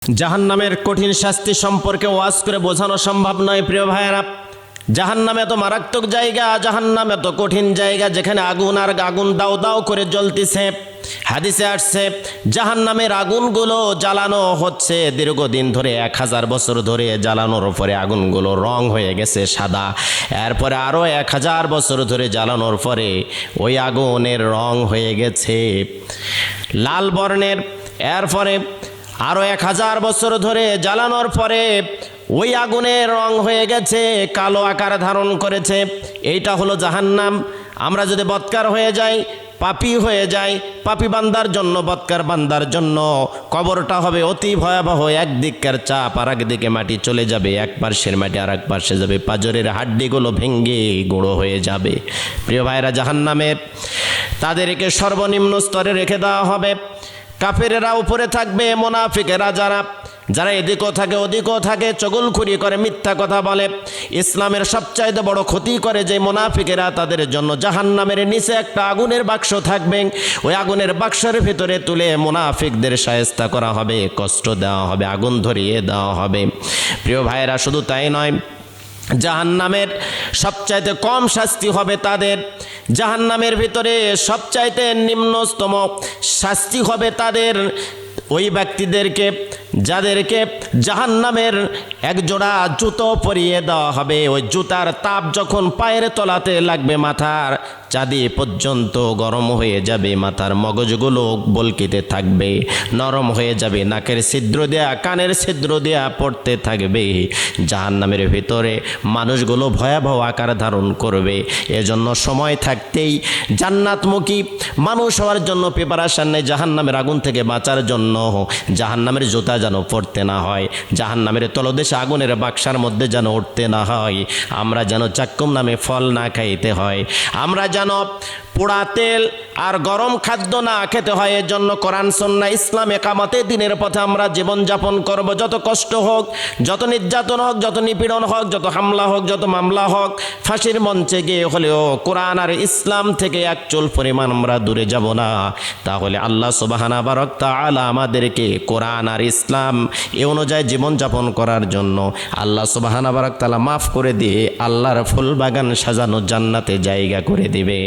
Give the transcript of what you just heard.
জাহান্নামের কঠিন শাস্তি সম্পর্কে ওয়াজ করে বোঝানো সম্ভব নয় প্রিয় ভাইয়েরা। জাহান্নামে এত মারাত্মক জায়গা, জাহান্নাম এত কঠিন জায়গা, যেখানে আগুন আর আগুন দাও দাও করে জ্বলতেছে। হাদিসে আসছে জাহান্নামের আগুনগুলো জ্বালানো হচ্ছে দীর্ঘদিন ধরে, 1000 বছর ধরে জ্বালানোর পরে আগুনগুলো রং হয়ে গেছে সাদা। এরপরে আরও 1000 বছর ধরে জ্বালানোর পরে ওই আগুনের রং হয়ে গেছে লাল বর্ণের। এরপরে আরও 1000 বছর ধরে জ্বালানোর পরে ওই আগুনের রং হয়ে গেছে কালো আকার ধারণ করেছে। এইটা হলো জাহান্নাম। আমরা যদি বদকার হয়ে যাই, পাপী হয়ে যায়, পাপী বান্দার জন্য, বদকার বান্দার জন্য কবরটা হবে অতি ভয়াবহ। একদিককার চাপ আর একদিকে মাটি চলে যাবে, এক পার্শ্বের মাটি আর এক পার্শ্বে যাবে, পাঁজরের হাড্ডিগুলো ভেঙে গুঁড়ো হয়ে যাবে। প্রিয় ভাইরা, জাহান্নামের তাদেরকে সর্বনিম্ন স্তরে রেখে দেওয়া হবে। কাফেরেরা উপরে থাকবে, মুনাফিকেরা যারা এদিকেও থাকে ওদিকেও থাকে, চগলখুরি করে, মিথ্যা কথা বলে, ইসলামের সবচাইতে বড় ক্ষতি করে যে মুনাফিকেরা, তাদের জন্য জাহান্নামের নিচে একটা আগুনের বাক্স থাকবে। ওই আগুনের বাক্সের ভিতরে তুলে মুনাফিকদের শায়েস্তা করা হবে, কষ্ট দেওয়া হবে, আগুন ধরিয়ে দেওয়া হবে। প্রিয় ভাইয়েরা, শুধু তাই নয়, জাহান্নামের সবচাইতে কম শাস্তি হবে তাদের। জাহান্নামের ভিতরে সবচাইতে নিম্নতম শাস্তি হবে তাদের, ওই ব্যক্তিদেরকে যাদেরকে জাহান্নামের একজোড়া জুতো পরিয়ে দেওয়া হবে। ওই জুতার তাপ যখন পায়ের তলাতে লাগবে, মাথার চাঁদি পর্যন্ত গরম হয়ে যাবে, মাথার মগজগুলো বলকিতে থাকবে, নরম হয়ে যাবে, নাকের ছিদ্র দেয়া, কানের ছিদ্র দেয়া পড়তে থাকবে। জাহান্নামের ভিতরে মানুষগুলো ভয়াবহ আকার ধারণ করবে। এজন্য সময় থাকতেই জান্নাতমুখী মানুষ হওয়ার জন্য প্রিপারেশন নেই। জাহান্নামের আগুন থেকে বাঁচার জন্য জাহান্নামের জুতা যেন পড়তে না হয়, জাহান্নামের তলদেশে আগুনের বাক্সার মধ্যে যেন উঠতে না হয়, আমরা যেন চাক্কুম নামে ফল না খাইতে হয়, আমরা যেন পোড়া তেল আর গরম খাদ্য না খেতে হয়। এর জন্য কোরআন সুন্নাহ ইসলাম একামতে দিনের পথে আমরা জীবনযাপন করব। যত কষ্ট হোক, যত নির্যাতন হোক, যত নিপীড়ন হোক, যত হামলা হোক, যত মামলা হোক, ফাঁসির মঞ্চে গিয়ে হলেও কোরআন আর ইসলাম থেকে এক চুল পরিমাণ আমরা দূরে যাব না। তাহলে আল্লাহ সুবহানাহু ওয়া তাআলা আমাদেরকে কোরআন আর ইসলাম এ অনুযায়ী জীবনযাপন করার জন্য আল্লাহ সুবহানাহু ওয়া তাআলা মাফ করে দিয়ে আল্লাহর ফুল বাগান সাজানো জান্নাতে জায়গা করে দিবে।